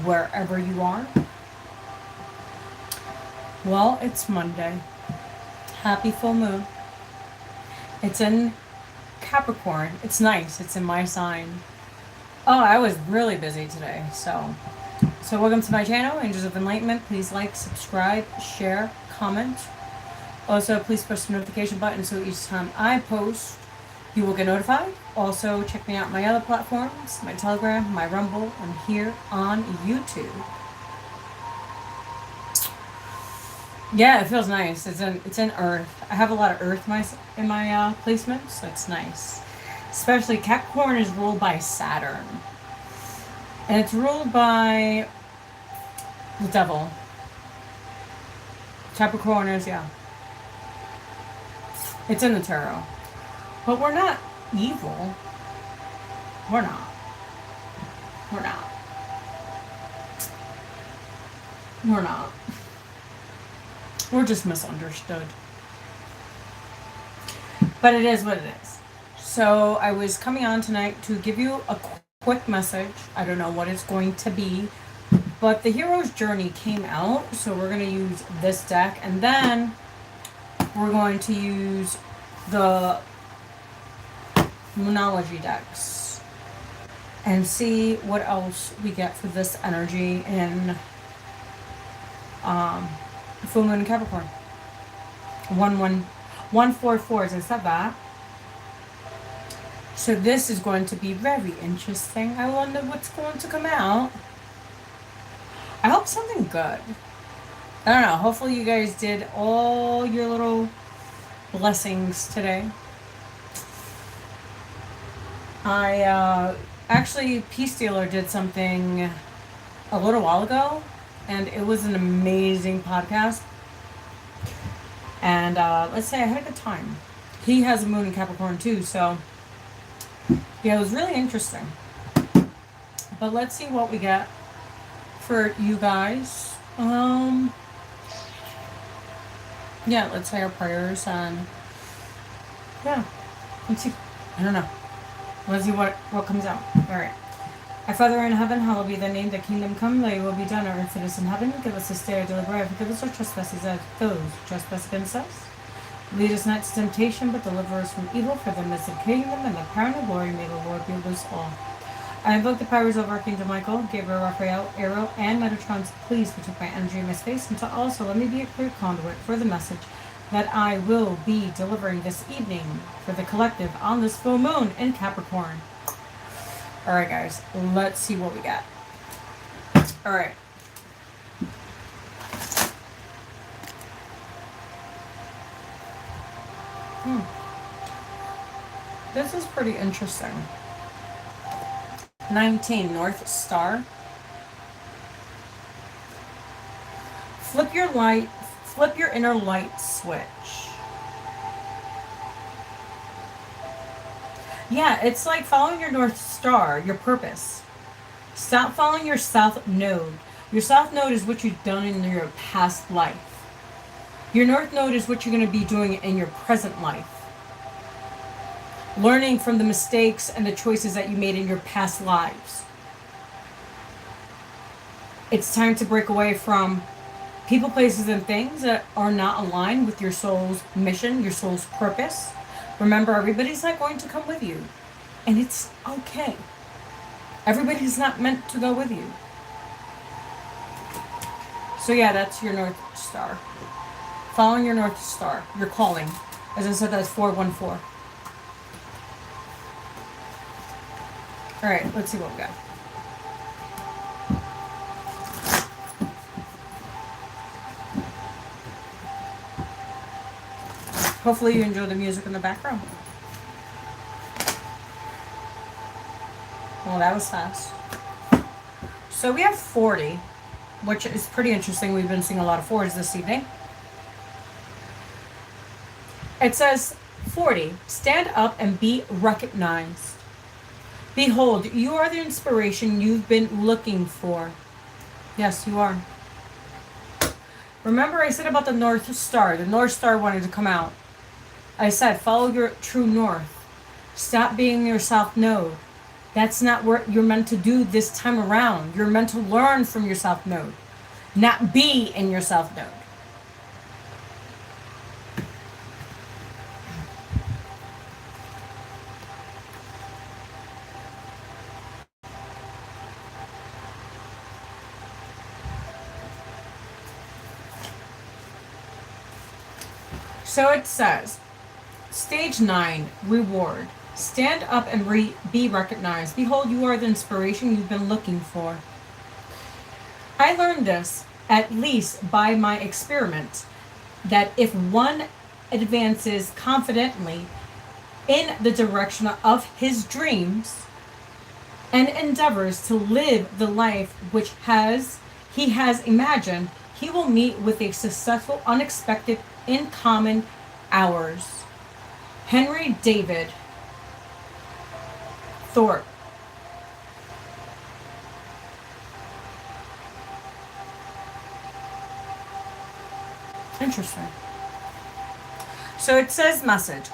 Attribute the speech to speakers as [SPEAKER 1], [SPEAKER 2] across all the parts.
[SPEAKER 1] wherever you are. Well, it's Monday. Happy full moon. It's in Capricorn. It's nice. It's in my sign. Oh, I was really busy today. So welcome to my channel, Angels of Enlightenment. Please like, subscribe, share, comment. Also, please press the notification button so each time I post, you will get notified. Also, check me out on my other platforms, my Telegram, my Rumble. I'm here on YouTube. Yeah, it feels nice. It's in Earth. I have a lot of Earth in my placements, so it's nice. Especially Capricorn is ruled by Saturn, and it's ruled by the devil. Capricorn is, yeah. It's in the Terra, but we're not evil. We're not. We're not. We're not. We're just misunderstood. But it is what it is. So I was coming on tonight to give you a quick message. I don't know what it's going to be, but the Hero's Journey came out, so we're going to use this deck, and then we're going to use the Moonology decks and see what else we get for this energy in full moon in Capricorn. 144, as I said that. So this is going to be very interesting. I wonder what's going to come out. I hope something good. I don't know. Hopefully you guys did all your little blessings today. Actually, Peace Dealer did something a little while ago, and it was an amazing podcast. And let's say I had a good time. He has a moon in Capricorn too, so yeah, it was really interesting. But let's see what we get for you guys. Yeah, let's say our prayers, and yeah, let's see. I don't know. Let's see what comes out. Alright. Our Father in heaven, hallowed be thy name, thy kingdom come, thy will be done on earth as it is in heaven. Give us this day our daily bread, forgive us our trespasses as those who trespass against us. Lead us not to temptation, but deliver us from evil, for thine is the kingdom and the power and the glory, may the Lord be with us all. I invoke the powers of Archangel Michael, Gabriel, Raphael, Ariel, and Metatron to please protect my energy and my space, and to also let me be a clear conduit for the message that I will be delivering this evening for the collective on this full moon in Capricorn. Alright guys, let's see what we got. Alright. This is pretty interesting. 19, North Star. Flip your inner light switch. Yeah, it's like following your North Star, your purpose. Stop following your South Node. Your South Node is what you've done in your past life. Your North Node is what you're going to be doing in your present life. Learning from the mistakes and the choices that you made in your past lives. It's time to break away from people, places, and things that are not aligned with your soul's mission, your soul's purpose. Remember, everybody's not going to come with you. And it's okay. Everybody's not meant to go with you. So yeah, that's your North Star. Following your North Star, your calling. As I said, that's 414. Alright, let's see what we got. Hopefully you enjoy the music in the background. Well, that was fast. So we have 40, which is pretty interesting. We've been seeing a lot of 4s this evening. It says, 40, stand up and be recognized. Behold, you are the inspiration you've been looking for. Yes, you are. Remember I said about the North Star. The North Star wanted to come out. I said, follow your true north. Stop being your South Node. That's not what you're meant to do this time around. You're meant to learn from your South Node, not be in your South Node. So it says, Stage 9, Reward. Stand up and be recognized. Behold, you are the inspiration you've been looking for. I learned this, at least by my experiment, that if one advances confidently in the direction of his dreams and endeavors to live the life which he has imagined, he will meet with a successful, unexpected, uncommon hours. Henry David Thorpe. Interesting. So it says, message.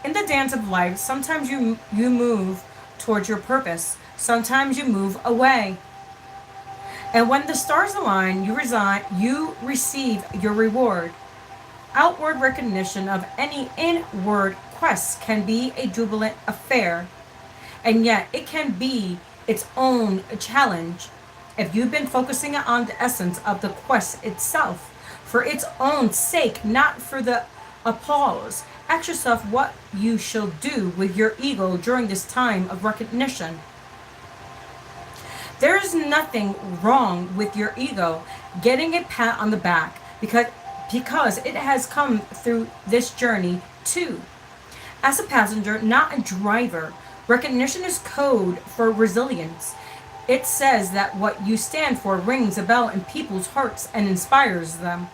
[SPEAKER 1] In the dance of life, sometimes you move towards your purpose. Sometimes you move away. And when the stars align, you receive your reward. Outward recognition of any inward quest can be a jubilant affair, and yet it can be its own challenge if you've been focusing on the essence of the quest itself, for its own sake, not for the applause. Ask yourself what you shall do with your ego during this time of recognition. There is nothing wrong with your ego getting a pat on the back because it has come through this journey too. As a passenger, not a driver, recognition is code for resilience. It says that what you stand for rings a bell in people's hearts and inspires them.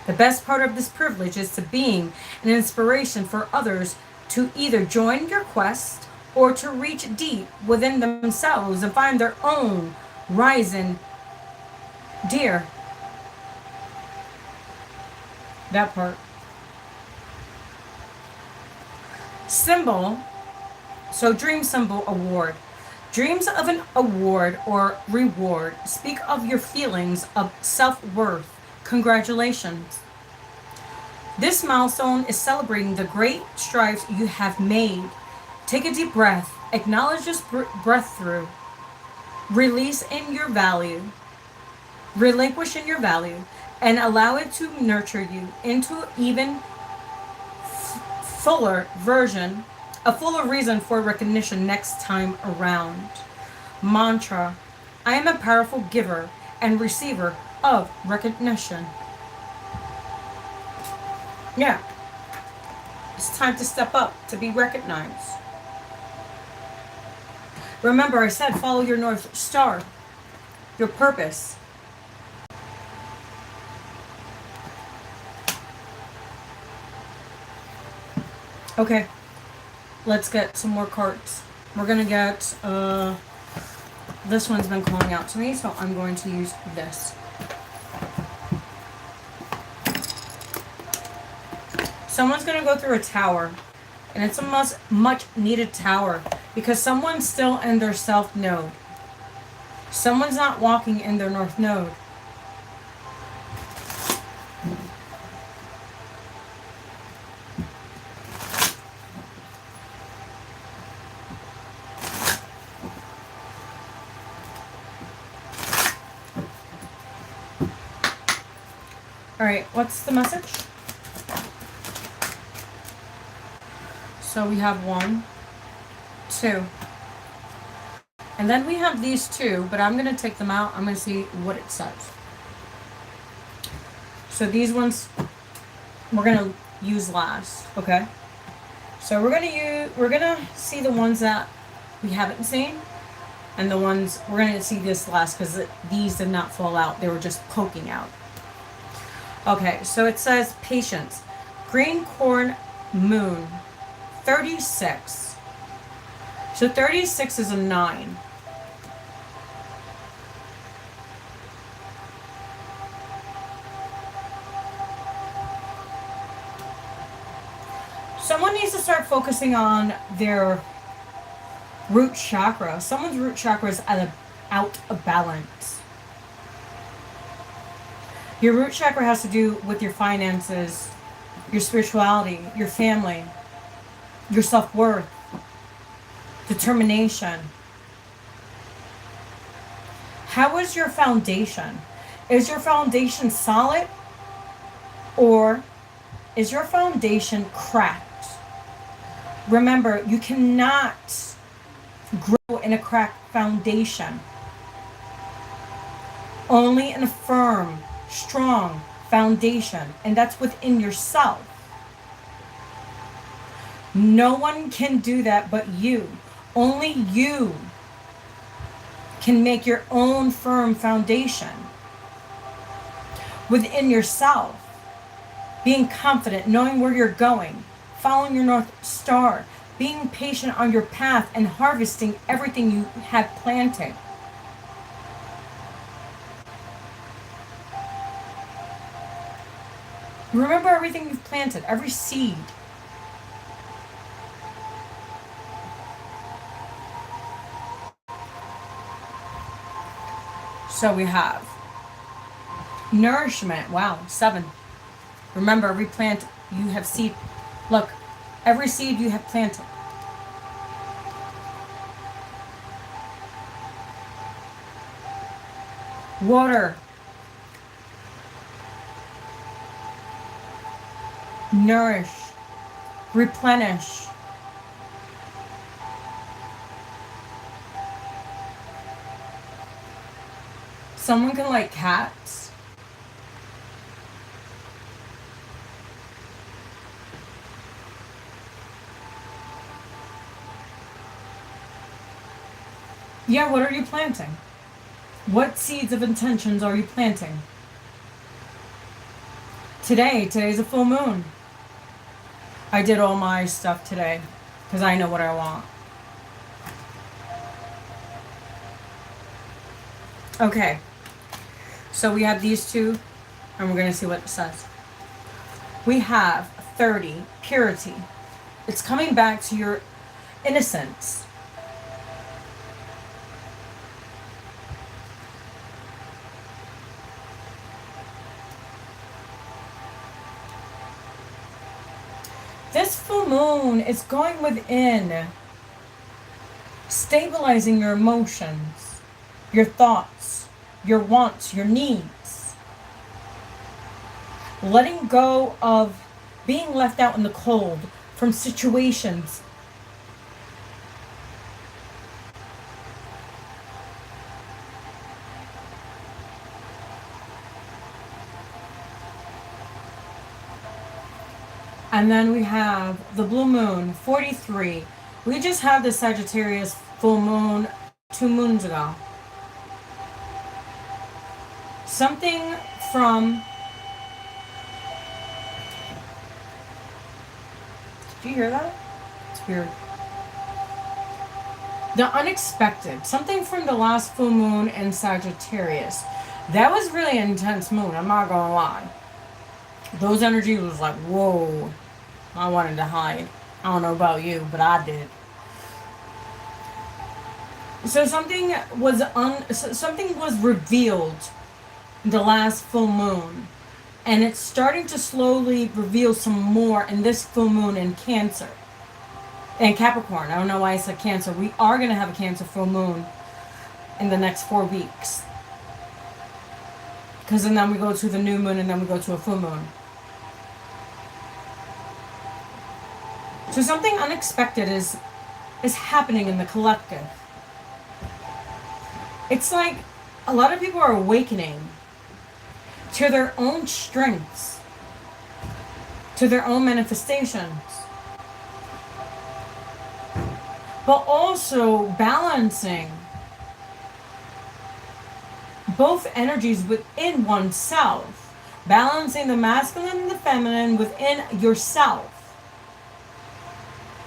[SPEAKER 1] The best part of this privilege is to being an inspiration for others to either join your quest or to reach deep within themselves and find their own rising dear. That part. Symbol. So dream symbol award. Dreams of an award or reward speak of your feelings of self-worth. Congratulations. This milestone is celebrating the great strides you have made. Take a deep breath. Acknowledge this breath through. Release in your value. Relinquish in your value. And allow it to nurture you into even fuller version, a fuller reason for recognition next time around. Mantra. I am a powerful giver and receiver of recognition. Yeah. It's time to step up to be recognized. Remember, I said follow your North Star, your purpose. Okay, let's get some more cards. We're gonna get, this one's been calling out to me, so I'm going to use this. Someone's gonna go through a tower, and it's a much needed tower, because someone's still in their South Node. Someone's not walking in their North Node. Alright, what's the message? So we have 1, 2. And then we have these 2, but I'm going to take them out. I'm going to see what it says. So these ones we're going to use last, okay? So we're going to see the ones that we haven't seen, and the ones we're going to see this last because these did not fall out. They were just poking out. Okay, so it says patience. Green corn moon. 36. So 36 is a 9. Someone needs to start focusing on their root chakra. Someone's root chakra is out of balance. Your root chakra has to do with your finances, your spirituality, your family, your self-worth, determination. How is your foundation? Is your foundation solid, or is your foundation cracked? Remember, you cannot grow in a cracked foundation. Only in a firm, strong foundation, and that's within yourself. No one can do that but you. Only you can make your own firm foundation within yourself. Being confident, knowing where you're going, following your North Star, being patient on your path, and harvesting everything you have planted. Remember everything you've planted, every seed. So we have nourishment. Wow, 7. Remember, replant. You have seed. Look, every seed you have planted. Water. Nourish. Replenish. Someone can like cats. Yeah, what are you planting? What seeds of intentions are you planting? Today's a full moon. I did all my stuff today because I know what I want. Okay. So we have these two, and we're going to see what it says. We have 30, purity. It's coming back to your innocence. This full moon is going within, stabilizing your emotions, your thoughts, your wants, your needs. Letting go of being left out in the cold from situations. And then we have the blue moon, 43. We just had the Sagittarius full moon 2 moons ago. Something from... Did you hear that? It's weird. The unexpected. Something from the last full moon in Sagittarius. That was really an intense moon, I'm not gonna lie. Those energies was like, whoa. I wanted to hide. I don't know about you, but I did. So something was revealed the last full moon, and it's starting to slowly reveal some more in this full moon in Cancer and Capricorn. I don't know why I said Cancer. We are going to have a Cancer full moon in the next 4 weeks, because then we go to the new moon, and then we go to a full moon. So something unexpected is happening in the collective. It's like a lot of people are awakening to their own strengths, to their own manifestations, but also balancing both energies within oneself, balancing the masculine and the feminine within yourself,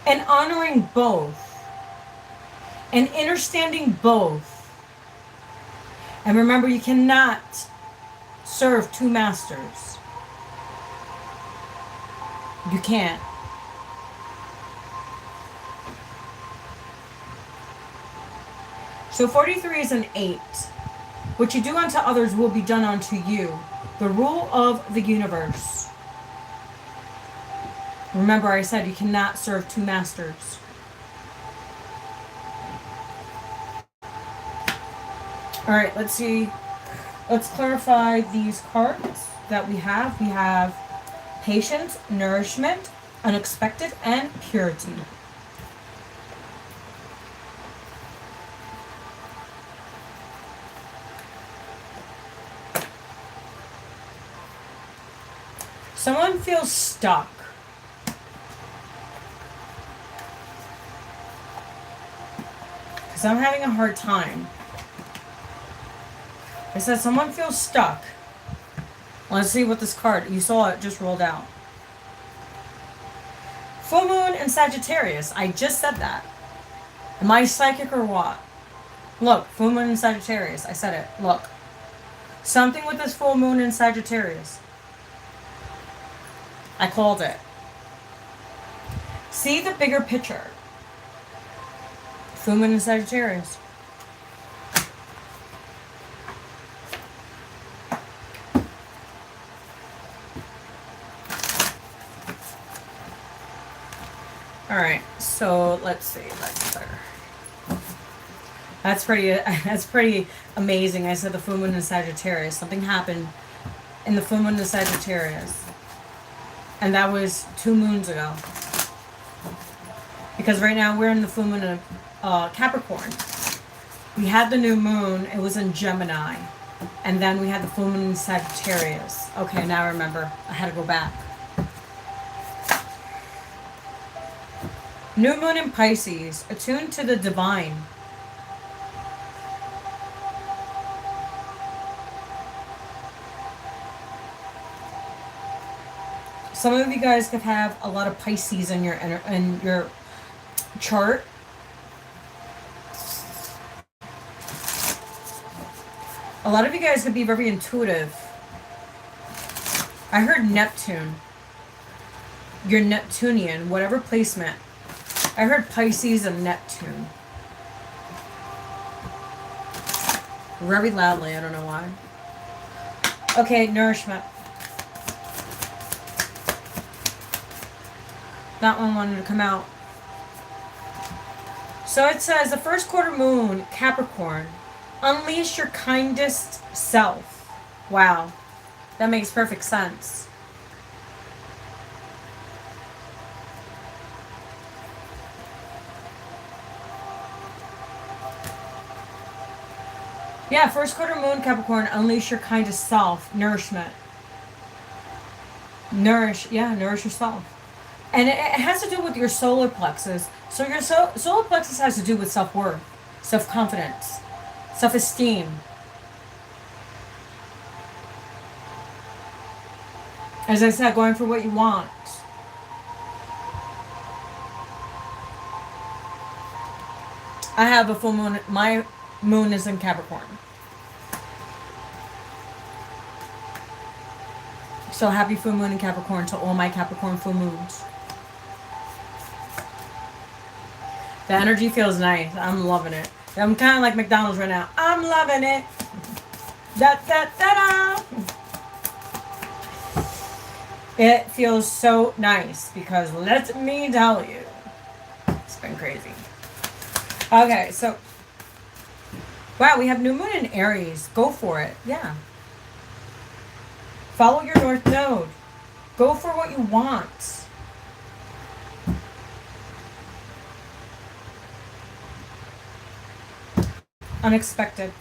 [SPEAKER 1] and honoring both, and understanding both. And remember, you cannot serve 2 masters. You can't. So 43 is an 8. What you do unto others will be done unto you. The rule of the universe. Remember, I said you cannot serve two masters. All right, let's see. Let's clarify these cards that we have. We have patience, nourishment, unexpected, and purity. Someone feels stuck. Because I'm having a hard time. It says someone feels stuck. Let's see what this card, you saw it just rolled out. Full moon in Sagittarius. I just said that. Am I psychic or what? Look, full moon in Sagittarius. I said it. Look. Something with this full moon in Sagittarius. I called it. See the bigger picture. Full moon in Sagittarius. Alright, so let's see. That's pretty amazing. I said the full moon in Sagittarius. Something happened in the full moon in Sagittarius. And that was 2 moons ago. Because right now we're in the full moon of Capricorn. We had the new moon. It was in Gemini. And then we had the full moon in Sagittarius. Okay, now I remember. I had to go back. New moon in Pisces. Attuned to the divine. Some of you guys could have a lot of Pisces in your chart. A lot of you guys could be very intuitive. I heard Neptune. You're Neptunian, whatever placement. I heard Pisces and Neptune. Very loudly, I don't know why. Okay, nourishment. That one wanted to come out. So it says, the first quarter moon, Capricorn, unleash your kindest self. Wow. That makes perfect sense. Yeah, first quarter moon, Capricorn, unleash your kindest self. Nourishment. Nourish yourself. And it has to do with your solar plexus. So your solar plexus has to do with self-worth, self-confidence, self-esteem. As I said, going for what you want. I have a full moon. My moon is in Capricorn. So happy full moon in Capricorn to all my Capricorn full moons. The energy feels nice. I'm loving it. I'm kind of like McDonald's right now. I'm loving it. Da da da da. It feels so nice because let me tell you, it's been crazy. Okay, so wow, we have new moon in Aries. Go for it. Yeah. Follow your North Node. Go for what you want. Unexpected.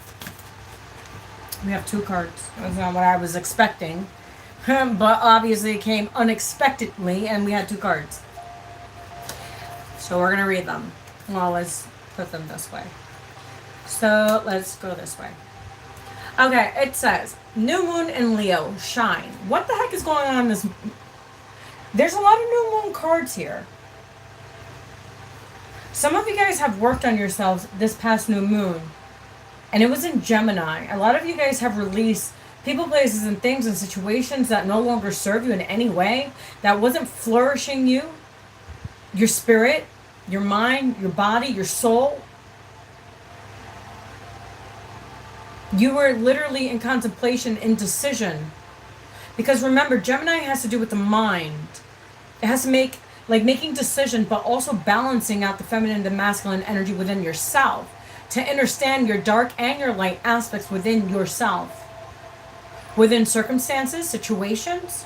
[SPEAKER 1] We have 2 cards. That's not what I was expecting. But obviously it came unexpectedly and we had 2 cards. So we're going to read them. Well, let's put them this way. So let's go this way. Okay, it says, new moon in Leo, shine. What the heck is going on in this? There's a lot of new moon cards here. Some of you guys have worked on yourselves this past new moon. And it was in Gemini. A lot of you guys have released people, places, and things and situations that no longer serve you in any way. That wasn't flourishing you. Your spirit, your mind, your body, your soul. You were literally in contemplation, indecision. Because remember, Gemini has to do with the mind. It has to make, like making decisions, but also balancing out the feminine and the masculine energy within yourself to understand your dark and your light aspects within yourself. Within circumstances, situations.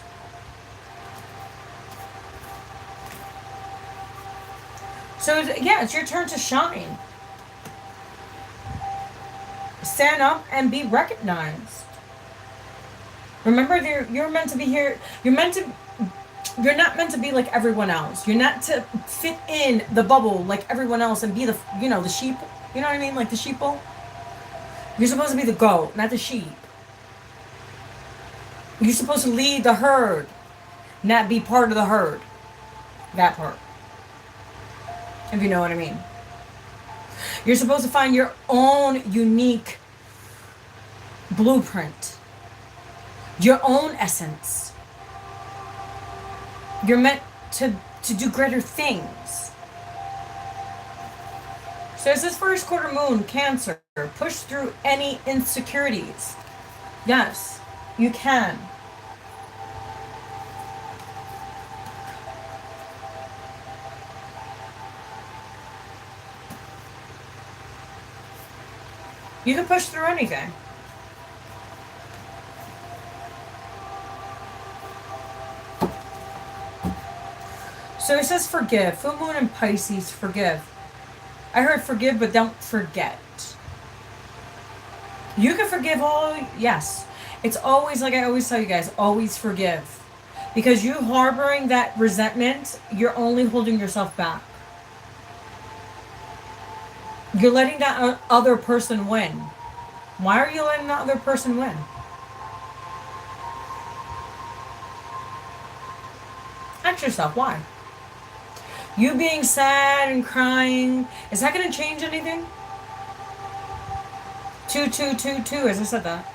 [SPEAKER 1] So yeah, it's your turn to shine. Stand up and be recognized. Remember, you're meant to be here. You're not meant to be like everyone else. You're not to fit in the bubble like everyone else and be the, the sheep. You know what I mean? Like the sheeple. You're supposed to be the goat, not the sheep. You're supposed to lead the herd, not be part of the herd. That part. If you know what I mean. You're supposed to find your own unique blueprint. Your own essence. You're meant to do greater things. So it's this first quarter moon, Cancer. Push through any insecurities. Yes, you can. You can push through anything. So it says forgive. Full moon and Pisces, forgive. I heard forgive, but don't forget. You can forgive all, yes. It's always, like I always tell you guys, always forgive. Because you harboring that resentment, you're only holding yourself back. You're letting that other person win. Why are you letting that other person win? Ask yourself, why? You being sad and crying, is that going to change anything? 2, as I said that.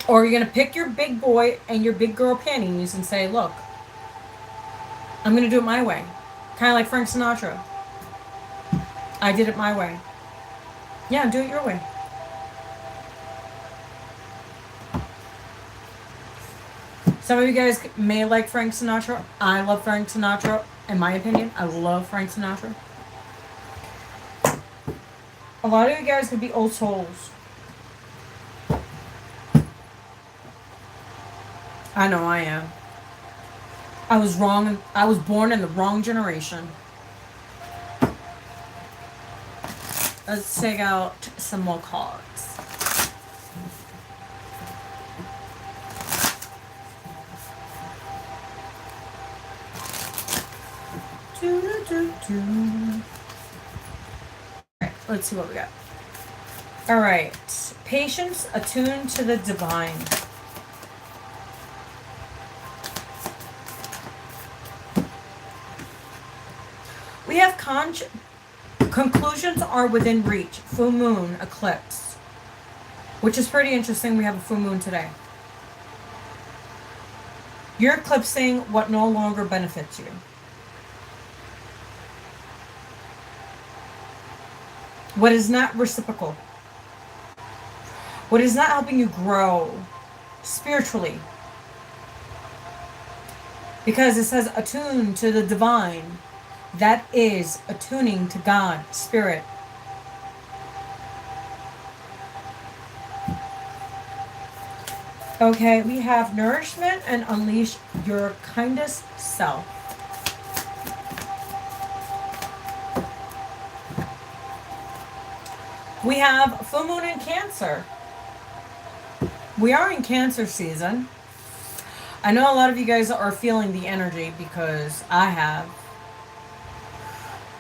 [SPEAKER 1] Or you're going to pick your big boy and your big girl panties and say, look, I'm going to do it my way. Kind of like Frank Sinatra. I did it my way. Yeah, do it your way. Some of you guys may like Frank Sinatra. I love Frank Sinatra. In my opinion, I love Frank Sinatra. A lot of you guys could be old souls. I know I am. I was wrong. I was born in the wrong generation. Let's take out some more cards. Alright, let's see what we got. Alright. Patience attuned to the divine. We have conclusions are within reach. Full moon, eclipse. Which is pretty interesting. We have a full moon today. You're eclipsing what no longer benefits you. What is not reciprocal. What is not helping you grow spiritually. Because it says attune to the divine. That is attuning to God, Spirit. Okay, we have nourishment and unleash your kindest self. We have full moon in Cancer. We are in Cancer season. I know a lot of you guys are feeling the energy because I have.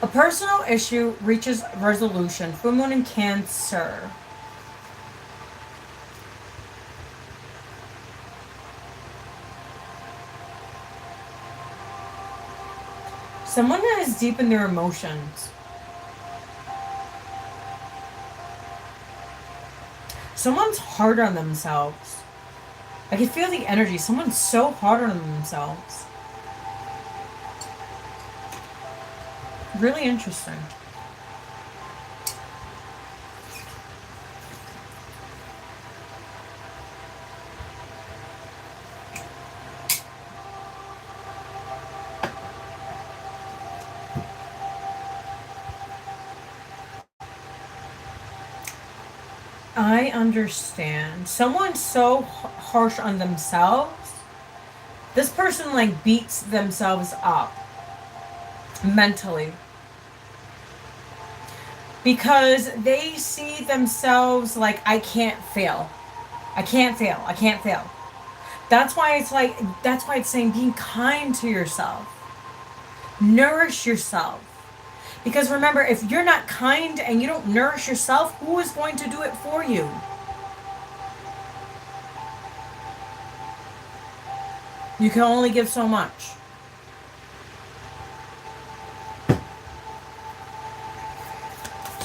[SPEAKER 1] A personal issue reaches resolution. Full moon in Cancer. Someone that is deep in their emotions. Someone's hard on themselves. I can feel the energy. Someone's so hard on themselves. Really interesting. I understand. Someone so harsh on themselves, this person like beats themselves up mentally. Because they see themselves like, I can't fail. I can't fail. I can't fail. That's why it's saying being kind to yourself. Nourish yourself. Because remember, if you're not kind and you don't nourish yourself, who is going to do it for you? You can only give so much.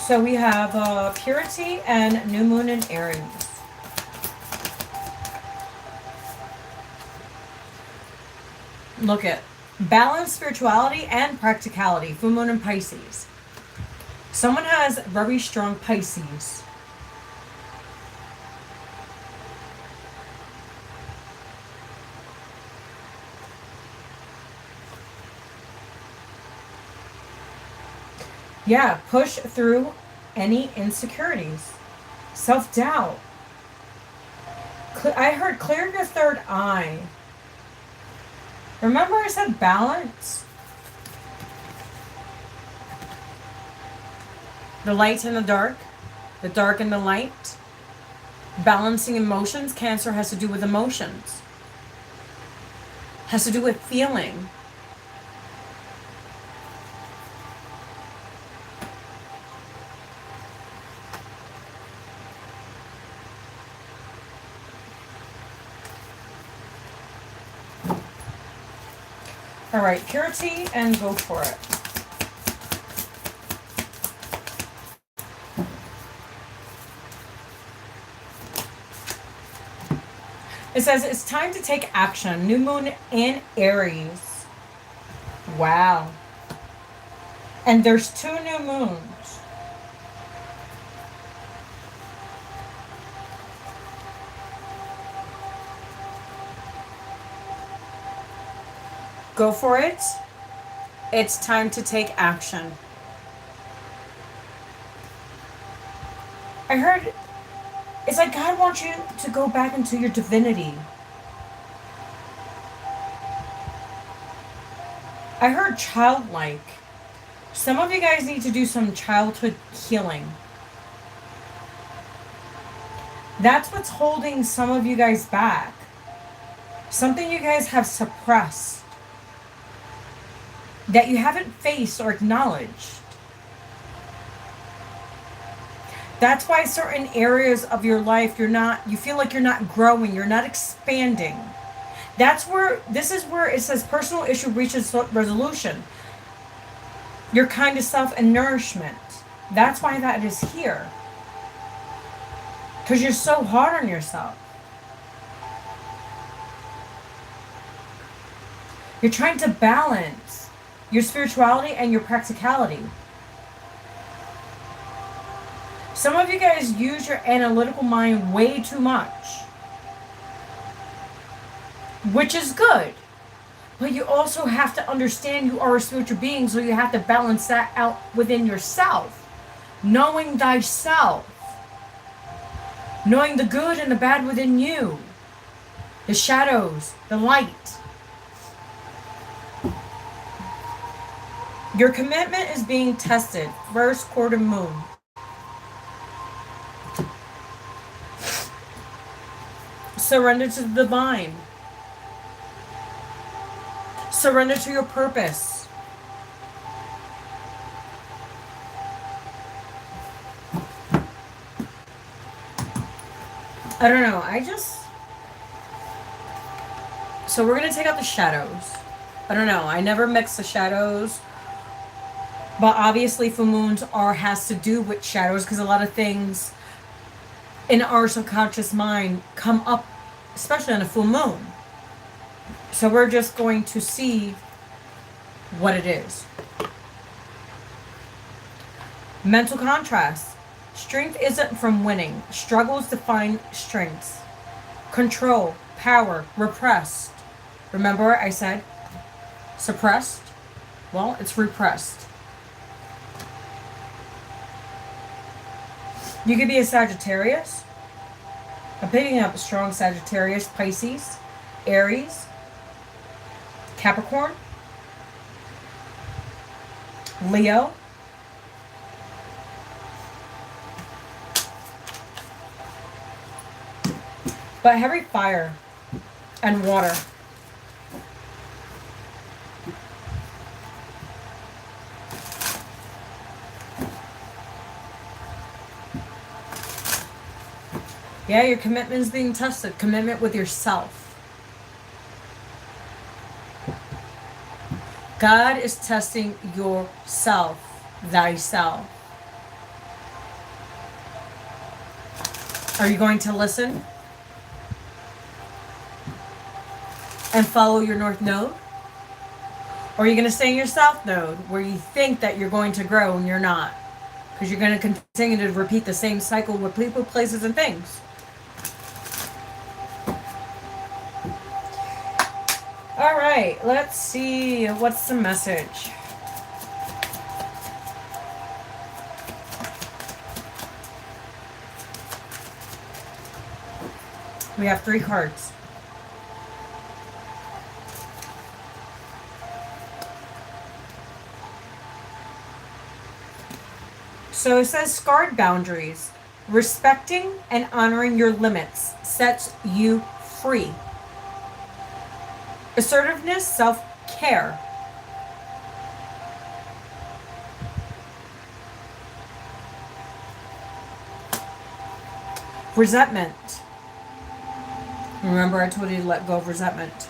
[SPEAKER 1] So we have purity and new moon in Aries. Look at balance, spirituality, and practicality. Full moon in Pisces. Someone has very strong Pisces. Yeah, push through any insecurities. Self-doubt. I heard clear your third eye. Remember I said balance? The light and the dark and the light. Balancing emotions. Cancer has to do with emotions. Has to do with feeling. All right, purity, and go for it. It says it's time to take action. New moon in Aries. Wow. And there's 2 new moons. Go for it. It's time to take action. I heard it's like God wants you to go back into your divinity. I heard childlike. Some of you guys need to do some childhood healing. That's what's holding some of you guys back. Something you guys have suppressed. That you haven't faced or acknowledged. That's why certain areas of your life you feel like you're not growing, you're not expanding. This is where it says personal issue reaches resolution. Your kind of self and nourishment. That's why that is here. Because you're so hard on yourself. You're trying to balance your spirituality and your practicality. Some of you guys use your analytical mind way too much. Which is good. But you also have to understand you are a spiritual being, so you have to balance that out within yourself. Knowing thyself. Knowing the good and the bad within you. The shadows, the light. Your commitment is being tested. First quarter moon. Surrender to the divine. Surrender to your purpose. I don't know. So we're going to take out the shadows. I don't know. I never mix the shadows. But obviously full moons has to do with shadows, because a lot of things in our subconscious mind come up, especially on a full moon. So we're just going to see what it is. Mental contrast. Strength isn't from winning. Struggles define strengths. Control, power, repressed. Remember I said suppressed? Well, it's repressed. You could be a Sagittarius. I'm picking up strong Sagittarius, Pisces, Aries, Capricorn, Leo, but heavy fire and water. Yeah, your commitment is being tested. Commitment with yourself. God is testing yourself, thyself. Are you going to listen and follow your north node? Or are you going to stay in your south node where you think that you're going to grow and you're not? Because you're going to continue to repeat the same cycle with people, places, and things. All right, let's see. What's the message? We have 3 cards. So it says scarred boundaries. Respecting and honoring your limits sets you free. Assertiveness, self-care. Resentment. Remember, I told you to let go of resentment.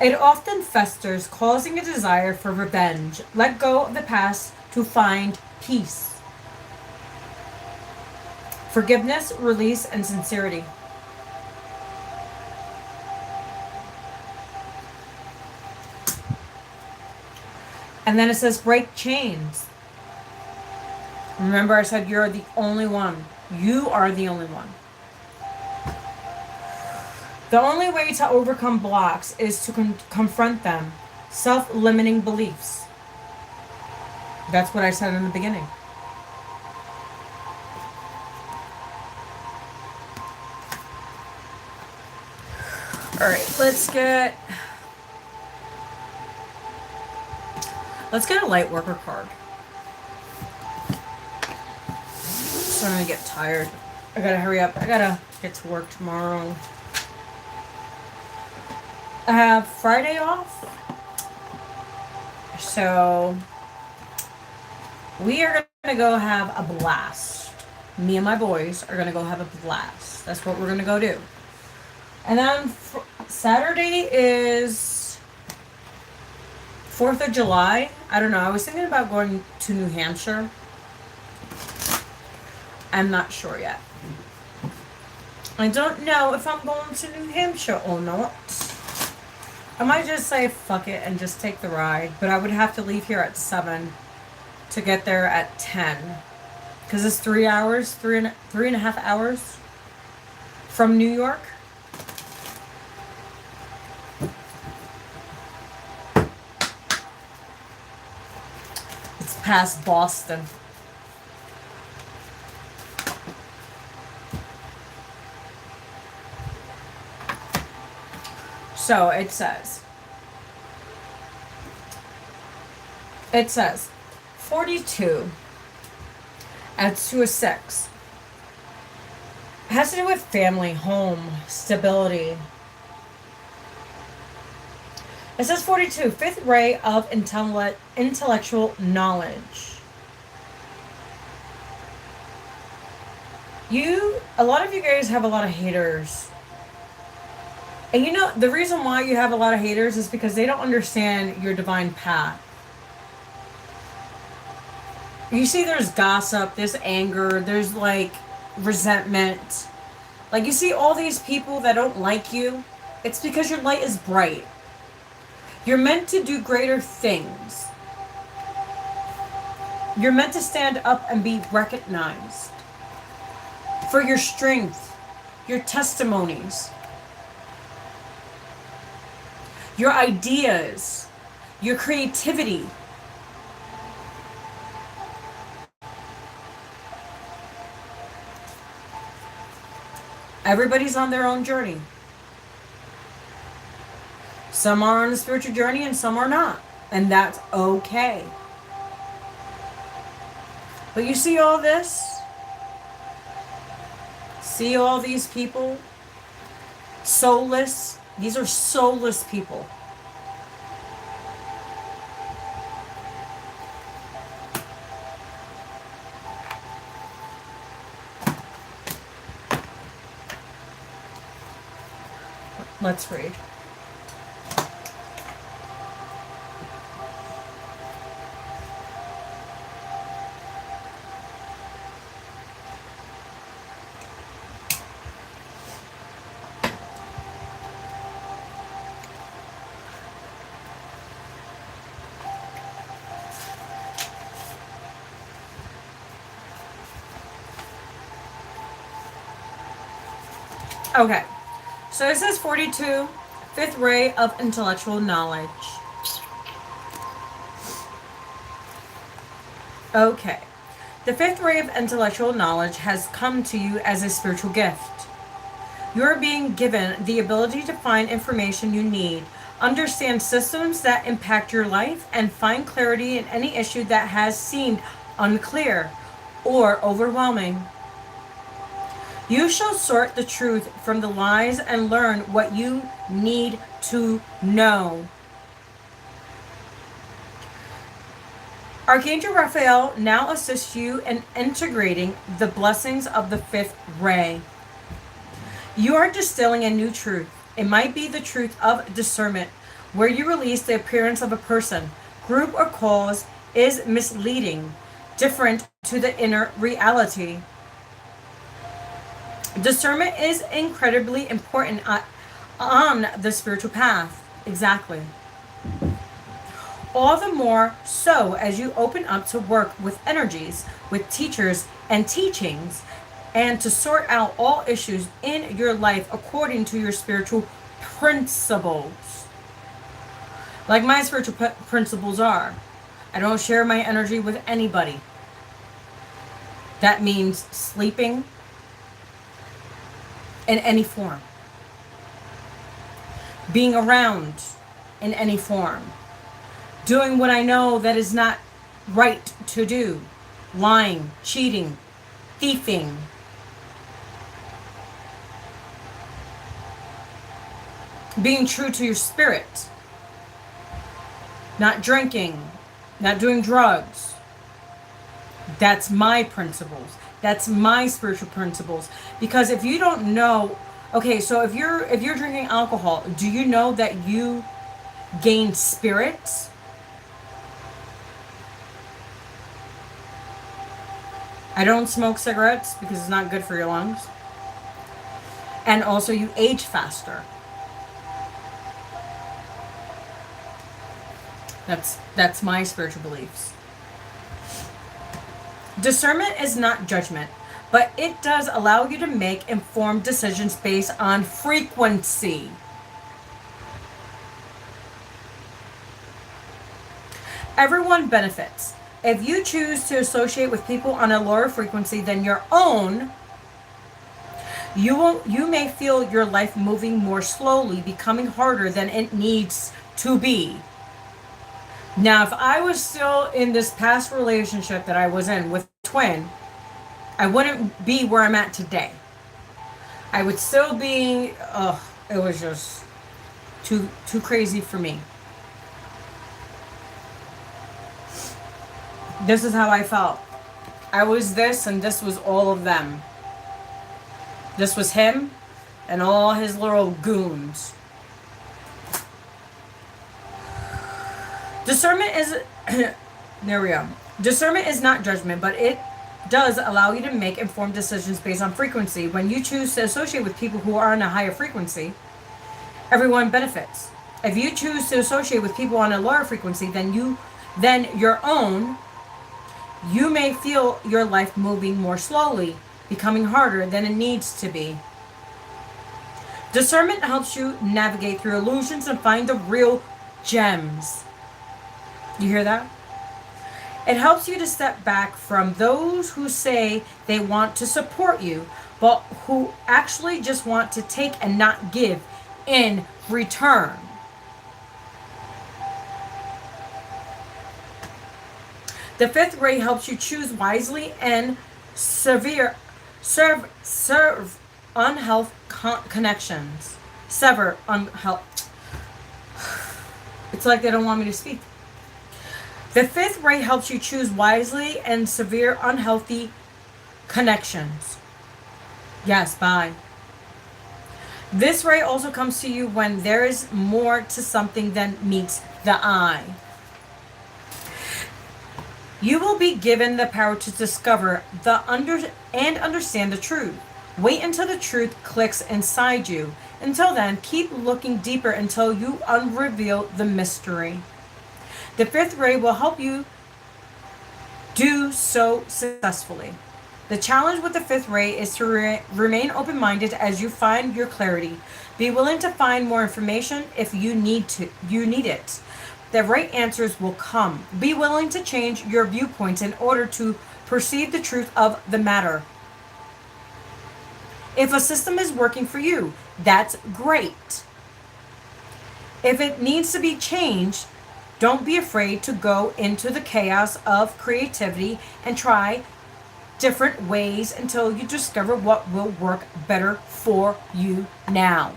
[SPEAKER 1] It often festers, causing a desire for revenge. Let go of the past to find peace. Forgiveness, release, and sincerity. And then it says break chains. Remember I said you're the only one. You are the only one. The only way to overcome blocks is to confront them. Self-limiting beliefs. That's what I said in the beginning. All right, let's get a light worker card. So I'm gonna get tired. I gotta hurry up. I gotta get to work tomorrow. I have Friday off. So we are gonna go have a blast. Me and my boys are gonna go have a blast. That's what we're gonna go do. And then Saturday is 4th of July. I don't know. I was thinking about going to New Hampshire. I'm not sure yet. I don't know if I'm going to New Hampshire or not. I might just say fuck it and just take the ride. But I would have to leave here at 7 to get there at 10. Because it's 3 hours, three and a half hours from New York. It's past Boston. So it says 42 adds to a 6. It has to do with family, home, stability. It says 42, 5th ray of intellectual knowledge. A lot of you guys have a lot of haters. And you know, the reason why you have a lot of haters is because they don't understand your divine path. You see there's gossip, there's anger, there's like resentment. Like you see all these people that don't like you. It's because your light is bright. You're meant to do greater things. You're meant to stand up and be recognized for your strength, your testimonies, your ideas, your creativity. Everybody's on their own journey. Some are on a spiritual journey and some are not. And that's okay. But you see all this? See all these people? Soulless. These are soulless people. Let's read. Okay. So it says 42, fifth ray of intellectual knowledge. Okay. The fifth ray of intellectual knowledge has come to you as a spiritual gift. You are being given the ability to find information you need, understand systems that impact your life, and find clarity in any issue that has seemed unclear or overwhelming. You shall sort the truth from the lies and learn what you need to know. Archangel Raphael now assists you in integrating the blessings of the fifth ray. You are distilling a new truth. It might be the truth of discernment, where you release the appearance of a person, group, or cause is misleading, different to the inner reality. Discernment is incredibly important on the spiritual path. Exactly. All the more so as you open up to work with energies, with teachers and teachings, and to sort out all issues in your life according to your spiritual principles. Like my spiritual principles are, I don't share my energy with anybody. That means sleeping in any form, being around in any form, doing what I know that is not right to do, lying, cheating, thieving, being true to your spirit, not drinking, not doing drugs. That's my principles. That's my spiritual principles. Because if you don't know, okay, so if you're drinking alcohol, do you know that you gain spirits? I don't smoke cigarettes because it's not good for your lungs. And also you age faster. That's my spiritual beliefs. Discernment is not judgment, but it does allow you to make informed decisions based on frequency. Everyone benefits. If you choose to associate with people on a lower frequency than your own, you may feel your life moving more slowly, becoming harder than it needs to be. Now, if I was still in this past relationship that I was in with twin, I wouldn't be where I'm at today. I would still be, it was just too crazy for me. This is how I felt. I was this and this was all of them. This was him and all his little goons. Discernment is, there we go. Discernment is not judgment, but it does allow you to make informed decisions based on frequency. When you choose to associate with people who are on a higher frequency, everyone benefits. If you choose to associate with people on a lower frequency than your own, you may feel your life moving more slowly, becoming harder than it needs to be. Discernment helps you navigate through illusions and find the real gems. You hear that? It helps you to step back from those who say they want to support you, but who actually just want to take and not give in return. The fifth ray helps you choose wisely and serve unhealth connections. Sever unhealth. It's like they don't want me to speak. The fifth ray helps you choose wisely and severe unhealthy connections. Yes, bye. This ray also comes to you when there is more to something than meets the eye. You will be given the power to discover and understand the truth. Wait until the truth clicks inside you. Until then, keep looking deeper until you unreveal the mystery. The fifth ray will help you do so successfully. The challenge with the fifth ray is to remain open-minded as you find your clarity. Be willing to find more information if you need it. The right answers will come. Be willing to change your viewpoints in order to perceive the truth of the matter. If a system is working for you, that's great. If it needs to be changed, don't be afraid to go into the chaos of creativity and try different ways until you discover what will work better for you now.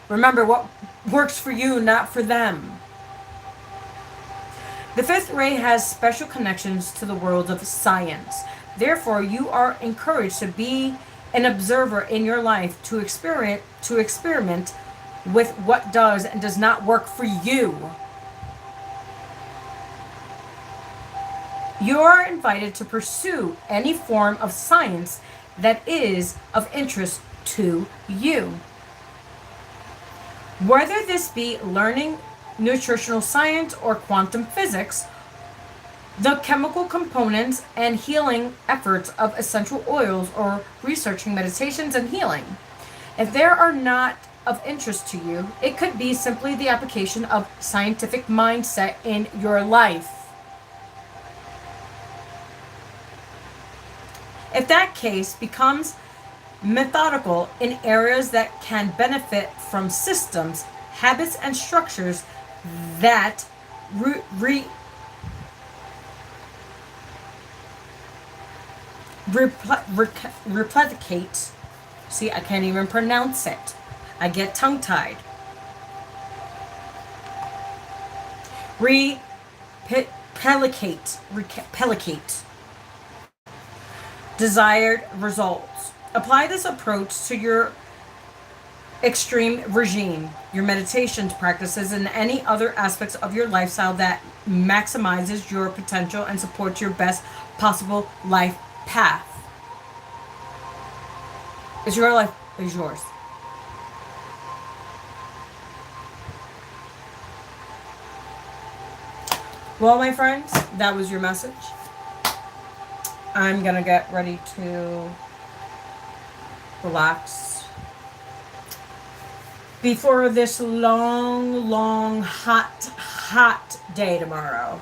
[SPEAKER 1] Remember, what works for you, not for them. The fifth ray has special connections to the world of science. Therefore, you are encouraged to be an observer in your life, to experiment with what does and does not work for you. You are invited to pursue any form of science that is of interest to you. Whether this be learning nutritional science or quantum physics, the chemical components and healing efforts of essential oils, or researching meditations and healing. If they are not of interest to you, it could be simply the application of scientific mindset in your life. If that case becomes methodical in areas that can benefit from systems, habits, and structures that replicate. See, I can't even pronounce it. I get tongue-tied. Replicate desired results. Apply this approach to your extreme regime, your meditations practices, and any other aspects of your lifestyle that maximizes your potential and supports your best possible life path. It's your life, is yours. Well, my friends, that was your message. I'm gonna get ready to relax before this long, hot day tomorrow.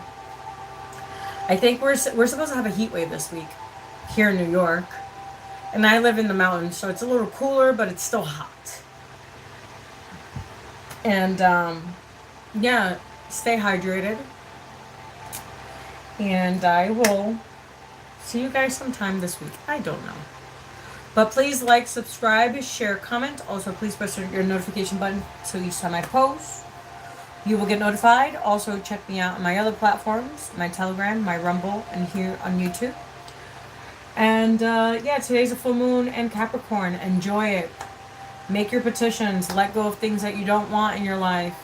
[SPEAKER 1] I think we're supposed to have a heat wave this week here in New York. And I live in the mountains, so it's a little cooler, but it's still hot. And, yeah, stay hydrated. And I will see you guys sometime this week. I don't know. But please like, subscribe, share, comment. Also, please press your notification button so each time I post, you will get notified. Also, check me out on my other platforms, my Telegram, my Rumble, and here on YouTube. And, yeah, today's a full moon in Capricorn. Enjoy it. Make your petitions. Let go of things that you don't want in your life.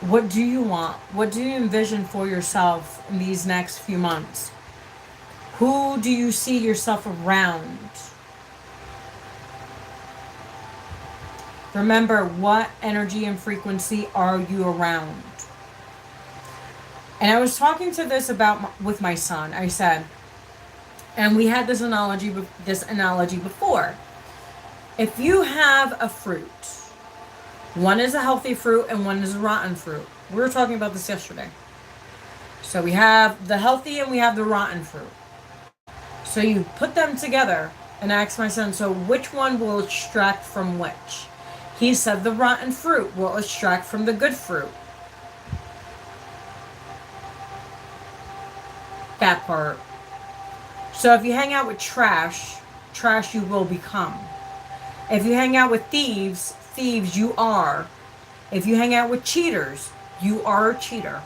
[SPEAKER 1] What do you want? What do you envision for yourself in these next few months? Who do you see yourself around? Remember, what energy and frequency are you around? And I was talking to this with my son. I said, and we had this analogy before. If you have a fruit, one is a healthy fruit and one is a rotten fruit. We were talking about this yesterday. So we have the healthy and we have the rotten fruit. So you put them together and I asked my son, so which one will extract from which? He said the rotten fruit will extract from the good fruit. That part. So if you hang out with trash, trash you will become. If you hang out with thieves, thieves you are. If you hang out with cheaters, you are a cheater.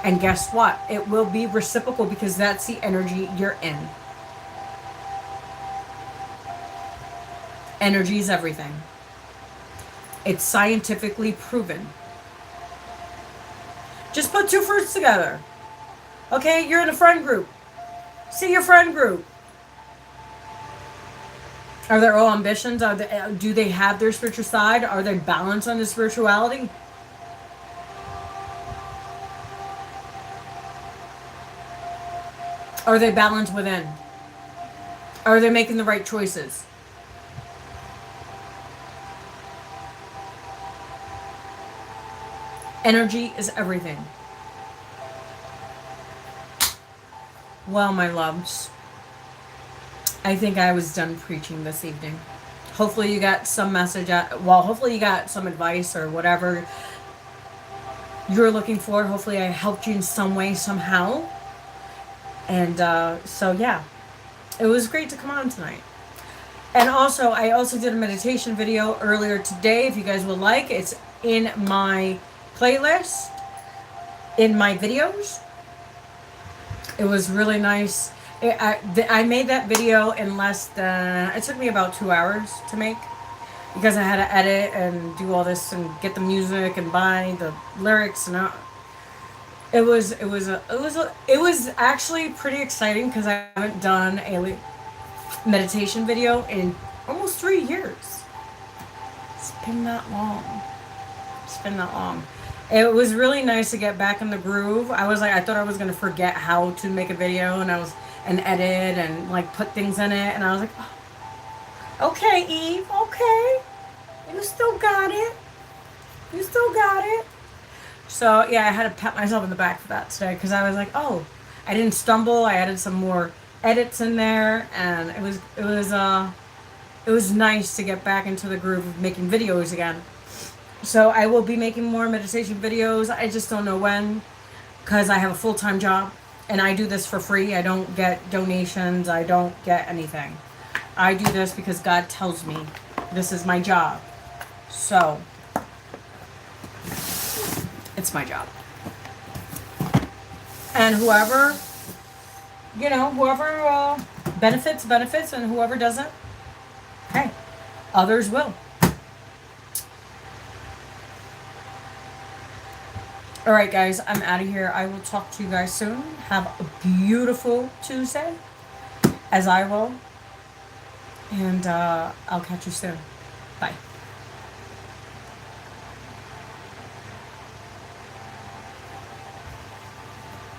[SPEAKER 1] And guess what? It will be reciprocal because that's the energy you're in. Energy is everything. It's scientifically proven. Just put two fruits together. Okay, you're in a friend group. See your friend group. Are there all ambitions? Do they have their spiritual side? Are they balanced on the spirituality? Are they balanced within? Are they making the right choices? Energy is everything. Well, my loves, I think I was done preaching this evening. Hopefully you got some message hopefully you got some advice or whatever you're looking for. Hopefully I helped you in some way, somehow. And so yeah, it was great to come on tonight. And also, I also did a meditation video earlier today. If you guys would like, it's in my playlist, in my videos. It was really nice. I made that video in less than, it took me about 2 hours to make, because I had to edit and do all this and get the music and buy the lyrics and it was actually pretty exciting because I haven't done a meditation video in almost 3 years. It's been that long. It was really nice to get back in the groove. I thought I was gonna forget how to make a video and edit and like put things in it, and I was like, oh, okay, Eve, okay, you still got it. So yeah, I had to pat myself in the back for that today because I was like, oh, I didn't stumble. I added some more edits in there, and it was nice to get back into the groove of making videos again. So I will be making more meditation videos. I just don't know when, because I have a full-time job and I do this for free. I don't get donations. I don't get anything. I do this because God tells me this is my job. So it's my job. And whoever benefits, and whoever doesn't, hey, others will. All right, guys, I'm out of here. I will talk to you guys soon. Have a beautiful Tuesday, as I will. And I'll catch you soon. Bye.